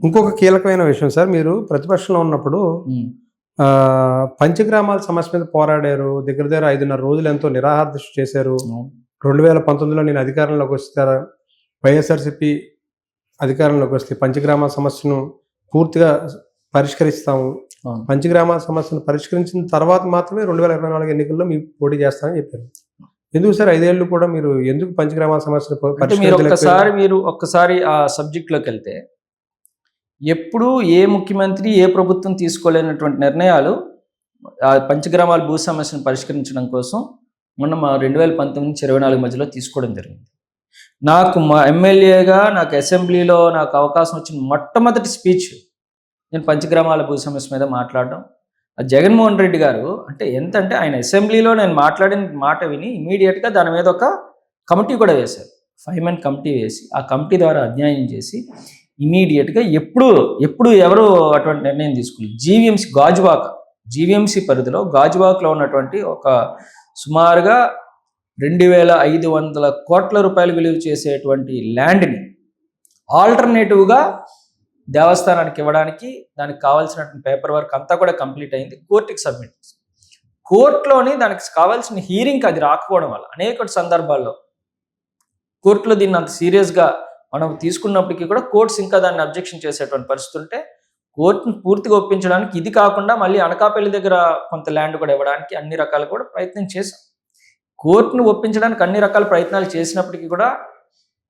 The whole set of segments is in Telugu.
ఇంకొక కీలకమైన విషయం సార్, మీరు ప్రతిపక్షంలో ఉన్నప్పుడు పంచగ్రామాల సమస్య మీద పోరాడారు. దగ్గర దగ్గర 5.5 రోజులు ఎంతో నిరాహార దీక్ష చేశారు. 2019లో నేను అధికారంలోకి వస్తే వైఎస్ఆర్సీపీ అధికారంలోకి వస్తే పంచగ్రామాల సమస్యను పూర్తిగా పరిష్కరిస్తాము. పంచగ్రామాల సమస్యను పరిష్కరించిన తర్వాత మాత్రమే 2024 ఎన్నికల్లో మీరు పోటీ చేస్తామని చెప్పారు. ఎందుకు సార్ 5 ఏళ్ళు కూడా మీరు ఎందుకు పంచగ్రామాల సమస్యను మీరు ఒక్కసారి ఆ సబ్జెక్ట్లోకి వెళ్తే, ఎప్పుడు ఏ ముఖ్యమంత్రి ఏ ప్రభుత్వం తీసుకోలేనటువంటి నిర్ణయాలు ఆ పంచగ్రామాల భూ సమస్యను పరిష్కరించడం కోసం మొన్న 2019 నుంచి 24 మధ్యలో తీసుకోవడం జరిగింది. నాకు మా ఎమ్మెల్యేగా నాకు అసెంబ్లీలో నాకు అవకాశం వచ్చిన మొట్టమొదటి స్పీచ్ నేను పంచగ్రామాల భూ సమస్య మీద మాట్లాడడం. జగన్మోహన్ రెడ్డి గారు అంటే ఆయన అసెంబ్లీలో నేను మాట్లాడిన మాట విని ఇమీడియట్గా దాని మీద ఒక కమిటీ కూడా వేశారు. 5 మెన్ కమిటీ వేసి ఆ కమిటీ ద్వారా అధ్యయనం చేసి ఇమీడియట్గా ఎప్పుడు ఎవరు అటువంటి నిర్ణయం తీసుకోలేదు. జీవీఎంసీ పరిధిలో గాజువాకలో ఉన్నటువంటి ఒక సుమారుగా 2,500 కోట్ల రూపాయలు విలువ చేసేటువంటి ల్యాండ్ని ఆల్టర్నేటివ్గా దేవస్థానానికి ఇవ్వడానికి దానికి కావాల్సినటువంటి పేపర్ వర్క్ అంతా కూడా కంప్లీట్ అయింది. కోర్టుకి సబ్మిట్ చేసి కోర్టులోని దానికి కావాల్సిన హీరింగ్కి అది రాకపోవడం వల్ల అనేక సందర్భాల్లో కోర్టులో దీన్ని అంత సీరియస్గా మనం తీసుకున్నప్పటికీ కూడా కోర్ట్స్ ఇంకా దాన్ని అబ్జెక్షన్ చేసేటువంటి పరిస్థితి ఉంటే కోర్టును పూర్తిగా ఒప్పించడానికి ఇది కాకుండా మళ్ళీ అనకాపల్లి దగ్గర కొంత ల్యాండ్ కూడా ఇవ్వడానికి అన్ని రకాలు కూడా ప్రయత్నం చేశాం. కోర్టును ఒప్పించడానికి అన్ని రకాల ప్రయత్నాలు చేసినప్పటికీ కూడా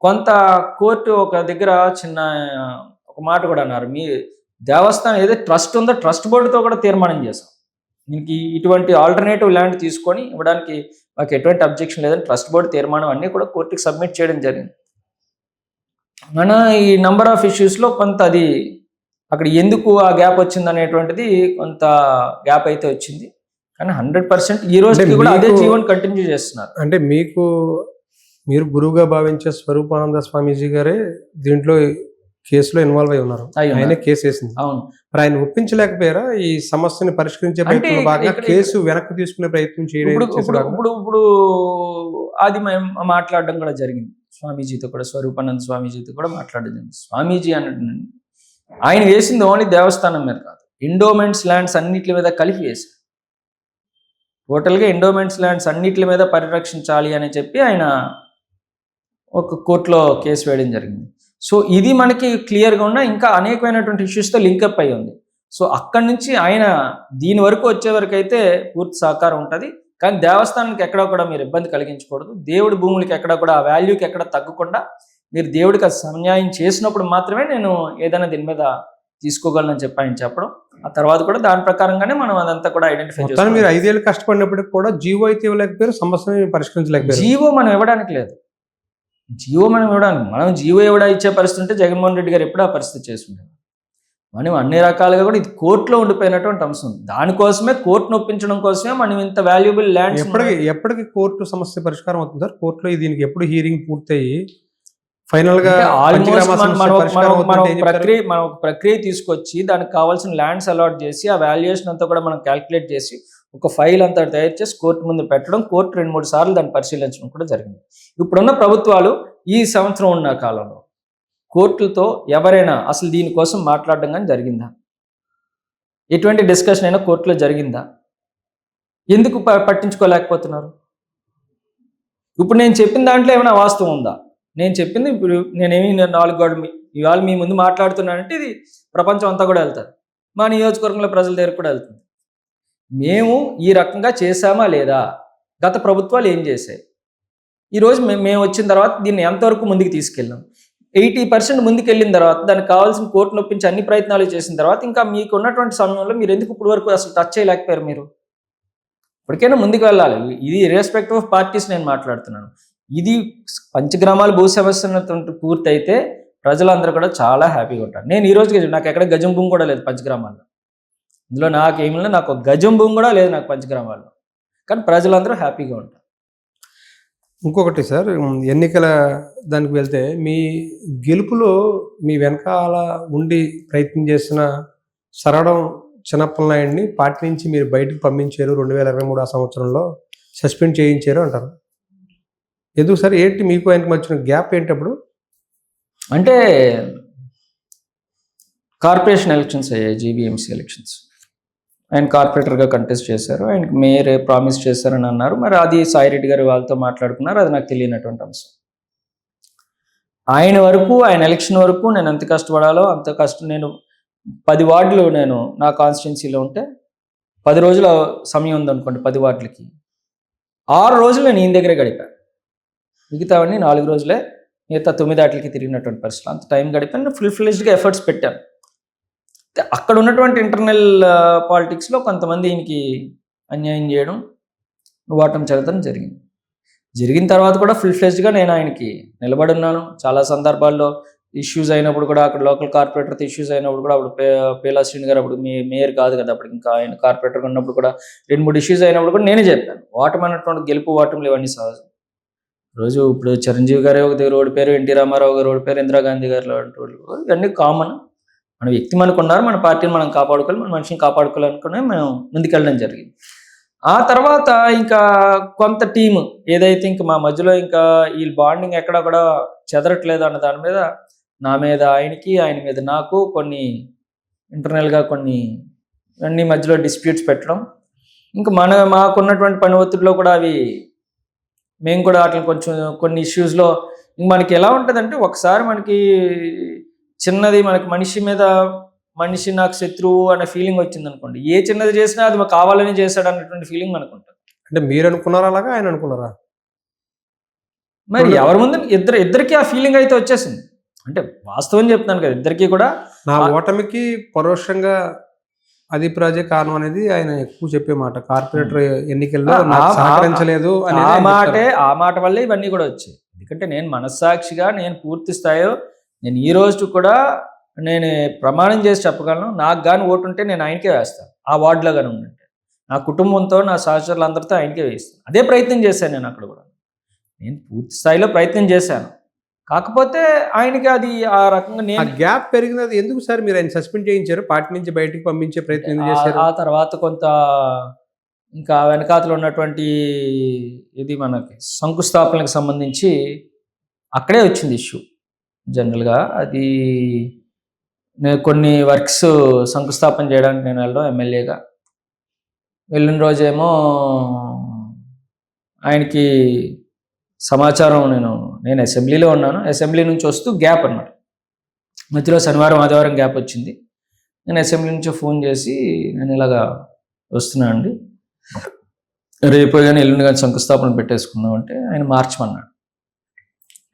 కొంత కోర్టు ఒక దగ్గర ఒక మాట కూడా అన్నారు, మీ దేవస్థానం ఏదైతే ట్రస్ట్ ఉందో ట్రస్ట్ బోర్డుతో కూడా తీర్మానం చేశాం, దీనికి ఇటువంటి ఆల్టర్నేటివ్ ల్యాండ్ తీసుకొని ఇవ్వడానికి మాకు ఎటువంటి అబ్జెక్షన్ లేదని ట్రస్ట్ బోర్డు తీర్మానం అన్నీ కూడా కోర్టుకి సబ్మిట్ చేయడం జరిగింది. మన ఈ నంబర్ ఆఫ్ ఇష్యూస్లో కొంత అది అక్కడ ఎందుకు ఆ గ్యాప్ వచ్చింది అనేటువంటిది కొంత గ్యాప్ అయితే వచ్చింది. కానీ 100% ఈ రోజుకి కూడా అదే జీవన్ కంటిన్యూ చేస్తున్నారు. అంటే మీరు గురువుగా భావించే స్వరూపానంద స్వామీజీ గారే దీంట్లో కేసులో ఇన్వాల్వ్ అయి ఉన్నారు. ఆయన కేసు వేసింది. అవును, మరి ఆయన ఒప్పించలేకపోయారా ఈ సమస్యను పరిష్కరించే ప్రయత్నం భాగంగా కేసు వెనక్కి తీసుకునే ప్రయత్నం చేయడం? ఇప్పుడు అది మేము మాట్లాడడం కూడా జరిగింది స్వామీజీతో కూడా, స్వరూపానంద స్వామీజీతో కూడా మాట్లాడడం జరిగింది. స్వామీజీ అన్నట్టు ఆయన వేసింది ఓన్లీ దేవస్థానం మీద కాదు, ఎండోమెంట్స్ ల్యాండ్స్ అన్నిటి మీద కలిపి వేశారు. టోటల్గా ఎండోమెంట్స్ ల్యాండ్స్ అన్నిటి మీద పరిరక్షించాలి అని చెప్పి ఆయన ఒక కోర్టులో కేసు వేయడం జరిగింది. సో ఇది మనకి క్లియర్గా ఉన్న ఇంకా అనేకమైనటువంటి ఇష్యూస్తో లింకప్ అయి ఉంది. సో అక్కడి నుంచి ఆయన దీని వరకు వచ్చే వరకు అయితే పూర్తి సహకారం ఉంటుంది. కానీ దేవస్థానానికి ఎక్కడా కూడా మీరు ఇబ్బంది కలిగించకూడదు. దేవుడి భూములకి ఎక్కడా కూడా ఆ వాల్యూకి ఎక్కడ తగ్గకుండా మీరు దేవుడికి సన్యాయం చేసినప్పుడు మాత్రమే నేను ఏదైనా దీని మీద తీసుకోగలను చెప్పి ఆయన చెప్పడం. ఆ తర్వాత కూడా దాని ప్రకారంగానే మనం అదంతా కూడా ఐడెంటిఫై చేస్తాం. మీరు 5 ఏళ్ళు కష్టపడినప్పటికీ కూడా జీవో అయితే ఇవ్వలేకపోయారు, సమస్యని పరిష్కరించలేకపోయారు. జీవో మనం ఇవ్వడానికి లేదు. మనం జీవో ఇచ్చే పరిస్థితి ఉంటే జగన్మోహన్ రెడ్డి గారు ఎప్పుడు ఆ పరిస్థితి చేస్తుంటారు. మనం అన్ని రకాలుగా కూడా ఇది కోర్టులో ఉండిపోయినటువంటి అంశం. దానికోసమే కోర్టును ఒప్పించడం కోసమే మనం ఇంత వాల్యుబుల్ ల్యాండ్స్ ఎప్పటికి కోర్టు సమస్య పరిష్కారం అవుతుంది సార్? కోర్టులో దీనికి ఎప్పుడు హీరింగ్ పూర్తయి ఫైనల్ గా ప్రక్రియ తీసుకొచ్చి దానికి కావాల్సిన ల్యాండ్స్ అలాట్ చేసి ఆ వాల్యుయేషన్ అంతా కూడా మనం క్యాల్కులేట్ చేసి ఒక ఫైల్ అంతా తయారు చేసి కోర్టు ముందు పెట్టడం, కోర్టు 2-3 సార్లు దాన్ని పరిశీలించడం కూడా జరిగింది. ఇప్పుడున్న ప్రభుత్వాలు ఈ సంవత్సరం ఉన్న కాలంలో కోర్టులతో ఎవరైనా అసలు దీనికోసం మాట్లాడడం కానీ జరిగిందా? ఎటువంటి డిస్కషన్ అయినా కోర్టులో జరిగిందా? ఎందుకు పట్టించుకోలేకపోతున్నారు? ఇప్పుడు నేను చెప్పిన దాంట్లో ఏమైనా వాస్తవం ఉందా? నేను చెప్పింది ఇప్పుడు నేనేమి 4 గోడలు ఇవాళ మీ ముందు మాట్లాడుతున్నానంటే ఇది ప్రపంచం అంతా కూడా వెళ్తారు, మా నియోజకవర్గంలో ప్రజల దగ్గర కూడా వెళ్తుంది. మేము ఈ రకంగా చేశామా లేదా? గత ప్రభుత్వాలు ఏం చేశాయి? ఈరోజు మేము వచ్చిన తర్వాత దీన్ని ఎంతవరకు ముందుకు తీసుకెళ్ళాం? 80% ముందుకెళ్ళిన తర్వాత దానికి కావాల్సిన కోర్టు నొప్పించి అన్ని ప్రయత్నాలు చేసిన తర్వాత ఇంకా మీకు ఉన్నటువంటి సమయంలో మీరు ఎందుకు ఇప్పుడు వరకు అసలు టచ్ చేయలేకపోయారు? మీరు ఇప్పటికైనా ముందుకు వెళ్ళాలి. ఇది ఇర్రెస్పెక్టివ్ ఆఫ్ పార్టీస్ నేను మాట్లాడుతున్నాను. ఇది పంచగ్రామాల భూ సమస్య పూర్తి అయితే ప్రజలందరూ కూడా చాలా హ్యాపీగా ఉంటారు. నేను ఈ రోజు నాకు ఎక్కడ గజం భూమి కూడా లేదు పంచగ్రామాల్లో. ఇందులో నాకేమిలే, నాకు ఒక గజం భూమి కూడా లేదు నాకు పంచగ్రామాల్లో. కానీ ప్రజలందరూ హ్యాపీగా ఉంటారు. ఇంకొకటి సార్, ఎన్నికల దానికి వెళ్తే మీ గెలుపులో మీ వెనకాల ఉండి ప్రయత్నం చేసిన సరడం చిన్నప్పలనాయుడిని పార్టీ నుంచి మీరు బయటకు పంపించారు. 2023 సంవత్సరంలో సస్పెండ్ చేయించారు అంటారు. ఎందుకు సార్? ఏంటి మీకు ఆయనకు వచ్చిన గ్యాప్ ఏంటప్పుడు? అంటే కార్పొరేషన్ ఎలక్షన్స్ అయ్యాయి, జీబీఎంసీ ఎలక్షన్స్. ఆయన కార్పొరేటర్గా కంటెస్ట్ చేశారు, ఆయనకి మేయర్ ప్రామిస్ చేశారని అన్నారు. మరి అది సాయిరెడ్డి గారు వాళ్ళతో మాట్లాడుకున్నారు, అది నాకు తెలియనటువంటి అంశం. ఆయన వరకు, ఆయన ఎలక్షన్ వరకు నేను ఎంత కష్టపడాలో అంత కష్టం. నేను 10 వార్డులు నేను నా కాన్స్టిట్యున్సీలో ఉంటే 10 రోజుల సమయం ఉందనుకోండి, 10 వార్డులకి 6 రోజులు నేను ఈయన దగ్గరే గడిపాను. మిగతావన్నీ 4 రోజులే, మిగతా 9 ఆటలకి తిరిగినటువంటి పరిస్థితులు. అంత టైం గడిపాను, ఫుల్ ఫ్లెజ్డ్గా ఎఫర్ట్స్ పెట్టాను. అక్కడ ఉన్నటువంటి ఇంటర్నల్ పాలిటిక్స్లో కొంతమంది ఈయనకి అన్యాయం చేయడం, ఓటమి చెందడం జరిగింది. జరిగిన తర్వాత కూడా ఫుల్ ఫ్లెజ్డ్గా నేను ఆయనకి నిలబడున్నాను. చాలా సందర్భాల్లో ఇష్యూస్ అయినప్పుడు కూడా, అక్కడ లోకల్ కార్పొరేటర్తో ఇష్యూస్ అయినప్పుడు కూడా, అప్పుడు పేలా శ్రీని గారు అప్పుడు మేయర్ కాదు కదా, అప్పుడు ఇంకా ఆయన కార్పొరేటర్గా ఉన్నప్పుడు కూడా 2-3 ఇష్యూస్ అయినప్పుడు కూడా నేనే చెప్పాను. ఓటమి అన్నటువంటి గెలుపు ఓటములు ఇవన్నీ సహజం. రోజు ఇప్పుడు చిరంజీవి గారే ఒక దగ్గర ఓడిపోయారు, ఎన్టీ రామారావు గారు ఓడిపోయారు, ఇందిరాగాంధీ గారు లాంటి వాళ్ళు, ఇవన్నీ కామన్. మన వ్యక్తి మనకు ఉన్నారు, మన పార్టీని మనం కాపాడుకోవాలి, మన మనిషిని కాపాడుకోవాలనుకునే మేము ముందుకెళ్ళడం జరిగింది. ఆ తర్వాత ఇంకా కొంత టీము ఏదైతే ఇంకా మా మధ్యలో ఇంకా ఈ బాండింగ్ ఎక్కడ కూడా చెదరట్లేదు అన్న దాని మీద, నా మీద ఆయనకి, ఆయన మీద నాకు కొన్ని ఇంటర్నల్గా కొన్ని అన్ని మధ్యలో డిస్ప్యూట్స్ పెట్టడం, ఇంకా మాకున్నటువంటి పని ఒత్తిడిలో కూడా అవి మేము కూడా వాటిని కొంచెం కొన్ని ఇష్యూస్లో మనకి ఎలా ఉంటుందంటే, ఒకసారి మనకి చిన్నది మనకి మనిషి నాకు శత్రువు అనే ఫీలింగ్ వచ్చింది అనుకోండి, ఏ చిన్నది చేసినా అది మాకు కావాలని చేశాడు అన్నటువంటి ఫీలింగ్ మనకు ఉంటుంది. అంటే మీరు అనుకున్నారా అలాగా, ఆయన అనుకున్నారా? మరి ఎవరి ముందు ఇద్దరికి ఆ ఫీలింగ్ అయితే వచ్చేసింది. అంటే వాస్తవం చెప్తున్నాను కదా, ఇద్దరికి కూడా నా ఓటమికి పరోక్షంగా అది ప్రాజెక్ట్ కారణం అనేది ఆయన ఎక్కువ చెప్పే మాట. కార్పొరేటర్ ఎన్నికల్లో సహకరించలేదు ఆ మాట వల్లే ఇవన్నీ కూడా వచ్చాయి. ఎందుకంటే నేను మనస్సాక్షిగా, నేను పూర్తి స్థాయిలో నేను ఈ రోజు కూడా నేను ప్రమాణం చేసి చెప్పగలను, నాకు కానీ ఓటు ఉంటే నేను ఆయనకే వేస్తాను. ఆ వార్డులో కానీ ఉంటే నా కుటుంబంతో, నా సహచరులందరితో ఆయనకే వేస్తాను. అదే ప్రయత్నం చేశాను నేను అక్కడ కూడా. నేను పూర్తి స్థాయిలో ప్రయత్నం చేశాను. కాకపోతే ఆయనకి అది ఆ రకంగా నేను గ్యాప్ పెరిగినది ఎందుకు సార్? మీరు ఆయన సస్పెండ్ చేయించారు, పార్టీ నుంచి బయటికి పంపించే ప్రయత్నం చేశారు. ఆ తర్వాత కొంత ఇంకా వెనకాతలో ఉన్నటువంటి ఇది మనకి శంకుస్థాపనకు సంబంధించి అక్కడే వచ్చింది ఇష్యూ. జనరల్గా అది నేను కొన్ని వర్క్స్ శంకుస్థాపన చేయడానికి నేను వెళ్ళడం, ఎమ్మెల్యేగా వెళ్ళిన రోజేమో ఆయనకి సమాచారం, నేను అసెంబ్లీలో ఉన్నాను, అసెంబ్లీ నుంచి వస్తూ గ్యాప్ అన్నాడు. మధ్యలో శనివారం ఆదివారం గ్యాప్ వచ్చింది. నేను అసెంబ్లీ నుంచి ఫోన్ చేసి, నేను ఇలాగా వస్తున్నా అండి, రేపు కానీ ఎల్లుండి కానీ శంకుస్థాపన పెట్టేసుకుందాం అంటే ఆయన మార్చమన్నాడు.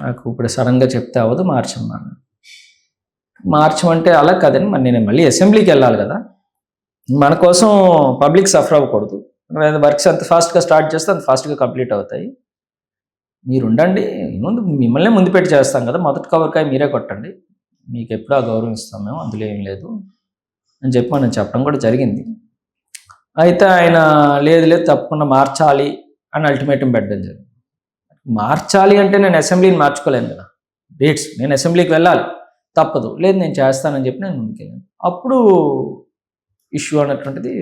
నాకు ఇప్పుడు సడన్గా చెప్తే అవ్వదు, మార్చమన్నాను. మార్చమంటే అలా కదండి, మరి నేను మళ్ళీ అసెంబ్లీకి వెళ్ళాలి కదా, మన కోసం పబ్లిక్ సఫర్ అవ్వకూడదు, వర్క్స్ అంత ఫాస్ట్గా స్టార్ట్ చేస్తే అంత ఫాస్ట్గా కంప్లీట్ అవుతాయి, మీరు ఉండండి, మిమ్మల్ని ముందు పెట్టి చేస్తాం కదా, మొదటి కవర్కాయ మీరే కొట్టండి, మీకు ఎప్పుడు ఆ గౌరవం ఇస్తాం మేము, అందులో ఏం లేదు అని చెప్పి మనం చెప్పడం కూడా జరిగింది. అయితే ఆయన లేదు తప్పకుండా మార్చాలి అని అల్టిమేటం పెట్టడం జరిగింది. మార్చాలి అంటే నేను అసెంబ్లీని మార్చుకోలేను కదా, డేట్స్ నేను అసెంబ్లీకి వెళ్ళాలి, తప్పదు, లేదు నేను చేస్తానని చెప్పి నేను ముందుకెళ్ళాను. అప్పుడు ఇష్యూ అన్నటువంటిది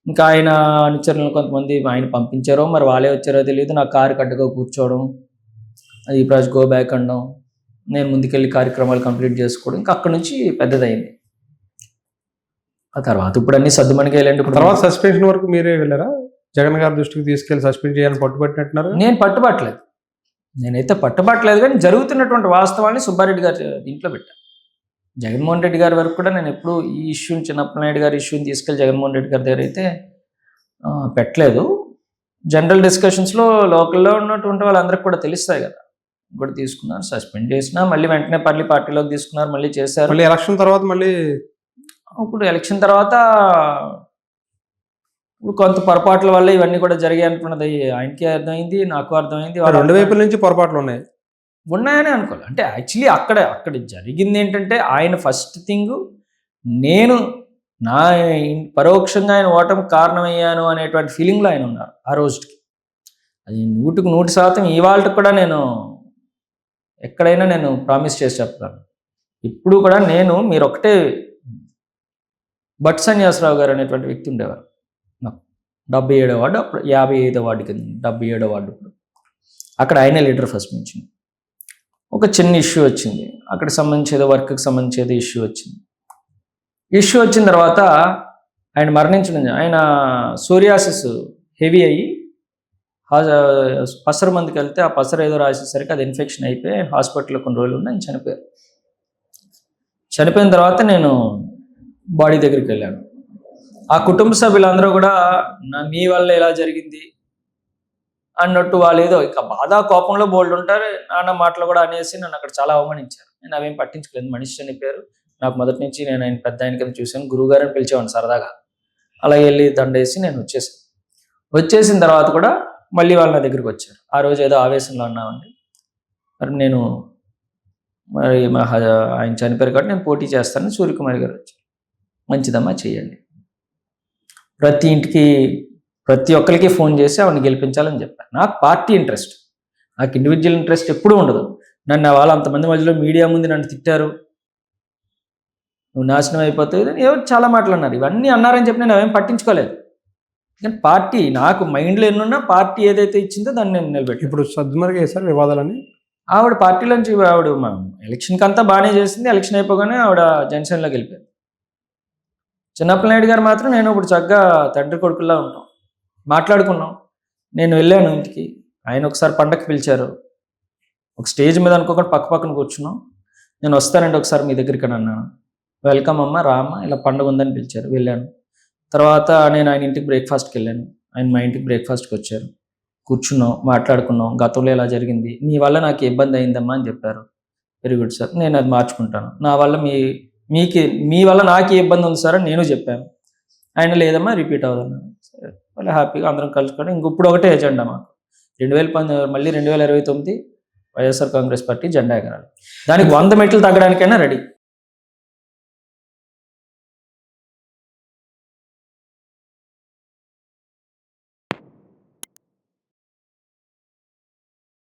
ఇంకా ఆయన అనుచరులను కొంతమంది ఆయన పంపించారో మరి వాళ్ళే వచ్చారో తెలియదు, నా కారు కట్టుగా కూర్చోవడం, అది ప్రాజెక్ట్ గో బ్యాక్ అనడం, నేను ముందుకెళ్ళి కార్యక్రమాలు కంప్లీట్ చేసుకోవడం, ఇంకా అక్కడ నుంచి పెద్దదైంది. ఆ తర్వాత ఇప్పుడు అన్ని సర్దుమణికి వెళ్ళండి. తర్వాత సస్పెన్షన్ వరకు మీరే వెళ్ళారా? జగన్ గారి దృష్టికి తీసుకెళ్ళి సస్పెండ్ చేయాలని పట్టుబట్టినట్టున్నారు. నేను పట్టుబట్టలేదు, నేనైతే పట్టుబట్టలేదు, కానీ జరుగుతున్నటువంటి వాస్తవాన్ని సుబ్బారెడ్డి గారు దీంట్లో పెట్టాను. జగన్మోహన్ రెడ్డి గారి వరకు కూడా నేను ఎప్పుడు ఈ ఇష్యూని, చిన్నప్పనాయుడు గారి ఇష్యూని తీసుకెళ్ళి జగన్మోహన్ రెడ్డి గారి దగ్గర అయితే పెట్టలేదు. జనరల్ డిస్కషన్స్లో లోకల్లో ఉన్నటువంటి వాళ్ళందరికీ కూడా తెలుస్తాయి కదా, కూడా తీసుకున్నారు, సస్పెండ్ చేసినా మళ్ళీ వెంటనే పార్టీలోకి తీసుకున్నారు, మళ్ళీ చేశారు. మళ్ళీ ఎలక్షన్ తర్వాత ఇప్పుడు ఎలక్షన్ తర్వాత కొంత పొరపాట్ల వల్ల ఇవన్నీ కూడా జరిగాయి అనుకున్నది ఆయనకి అర్థమైంది, నాకు అర్థమైంది. రెండు వైపుల నుంచి పొరపాట్లు ఉన్నాయని అనుకోవాలి. అంటే యాక్చువల్లీ అక్కడ జరిగింది ఏంటంటే, ఆయన ఫస్ట్ థింగ్ నేను నా పరోక్షంగా ఆయన ఓటమికి కారణమయ్యాను అనేటువంటి ఫీలింగ్లో ఆయన ఉన్నారు ఆ రోజుకి. అది 100% ఇవాళకి కూడా నేను ఎక్కడైనా నేను ప్రామిస్ చేసి చెప్తాను. ఇప్పుడు కూడా మీరు ఒకటే, బట్ సన్యాసరావు గారు అనేటువంటి వ్యక్తి ఉండేవారు, 77వ వార్డు, అప్పుడు 55వ వార్డు కింద 77వ వార్డు. అక్కడ ఆయనే లీడర్ ఫస్ట్ నుంచి. ఒక చిన్న ఇష్యూ వచ్చింది, అక్కడ సంబంధించేదో వర్క్కి సంబంధించేది ఇష్యూ వచ్చింది. ఇష్యూ వచ్చిన తర్వాత ఆయన మరణించడం ఆయన సోరియాసిస్ హెవీ అయ్యి పసరు మందుకి వెళ్తే ఆ పసరు ఏదో రాసేసరికి అది ఇన్ఫెక్షన్ అయిపోయి ఆయన హాస్పిటల్లో కొన్ని రోజులు ఉన్న ఆయన చనిపోయారు. చనిపోయిన తర్వాత నేను బాడీ దగ్గరికి వెళ్ళాను. ఆ కుటుంబ సభ్యులందరూ కూడా మీ వల్ల ఎలా జరిగింది అన్నట్టు వాళ్ళు ఏదో ఇక బాధ కోపంలో బోల్డ్ ఉంటారు. నాన్న మాటలు కూడా అనేసి నన్ను అక్కడ చాలా అవమానించారు. నేను అవేం పట్టించుకోలేదు. మనిషి చనిపోయారు. నాకు మొదటి నుంచి నేను ఆయన పెద్ద ఆయన కింద చూశాను. గురువు గారిని పిలిచేవాడిని సరదాగా. అలా వెళ్ళి దండేసి నేను వచ్చేసాను. వచ్చేసిన తర్వాత కూడా మళ్ళీ వాళ్ళు నా దగ్గరికి వచ్చారు. ఆ రోజు ఏదో ఆవేశంలో ఉన్నామండి, మరి నేను ఆయన చనిపోయారు కాబట్టి నేను పోటీ చేస్తానని సూర్యకుమారి గారు వచ్చారు. మంచిదమ్మా, చెయ్యండి. ప్రతి ఇంటికి ప్రతి ఒక్కరికి ఫోన్ చేసి ఆవిడని గెలిపించాలని చెప్పాను. నాకు పార్టీ ఇంట్రెస్ట్, నాకు ఇండివిజువల్ ఇంట్రెస్ట్ ఎప్పుడూ ఉండదు. నన్ను వాళ్ళు అంతమంది మధ్యలో మీడియా ముందు నన్ను తిట్టారు, నువ్వు నాశనం అయిపోతుంది, ఎవరు చాలా మాటలు అన్నారు. ఇవన్నీ అన్నారని చెప్పి నేను అవేం పట్టించుకోలేదు. కానీ పార్టీ నాకు మైండ్లో ఎన్నున్నా పార్టీ ఏదైతే ఇచ్చిందో దాన్ని నేను నిలబెట్టి. ఇప్పుడు సద్దుమరుగు వేశారు వివాదాలని. ఆవిడ పార్టీలోంచి ఆవిడ ఎలక్షన్కి అంతా బాగానే చేసింది. ఎలక్షన్ అయిపోగానే ఆవిడ జనసేనలోకి వెళ్ళిపోయింది. చిన్నప్పల నాయుడు గారు మాత్రం నేను ఇప్పుడు చక్కగా తండ్రి కొడుకుల్లా ఉంటాం, మాట్లాడుకున్నాం. నేను వెళ్ళాను ఇంటికి, ఆయన ఒకసారి పండగకి పిలిచారు. ఒక స్టేజ్ మీద అనుకోకుండా పక్క పక్కన కూర్చున్నాం. నేను వస్తానండి ఒకసారి మీ దగ్గరికి అని అన్నాను. వెల్కమ్ అమ్మ, రామ్మ, ఇలా పండుగ ఉందని పిలిచారు. వెళ్ళాను. తర్వాత నేను ఆయన ఇంటికి బ్రేక్ఫాస్ట్కి వెళ్ళాను. ఆయన మా ఇంటికి బ్రేక్ఫాస్ట్కి వచ్చారు. కూర్చున్నాం, మాట్లాడుకున్నాం. గతంలో ఎలా జరిగింది, మీ వల్ల నాకు ఇబ్బంది అయిందమ్మా అని చెప్పారు. వెరీ గుడ్ సార్, నేను అది మార్చుకుంటాను. నా వల్ల మీ వల్ల నాకు ఏ ఇబ్బంది ఉంది సార్ అని నేను చెప్పాను. ఆయన లేదమ్మా రిపీట్ అవ్వదన్నాను. సరే, మళ్ళీ హ్యాపీగా అందరం కలుసుకొని ఇప్పుడు ఒకటే ఎజెండా మాకు 2019 వైఎస్ఆర్ కాంగ్రెస్ పార్టీ జెండా ఎగరాలి. దానికి 100 మెట్లు తగ్గడానికైనా రెడీ.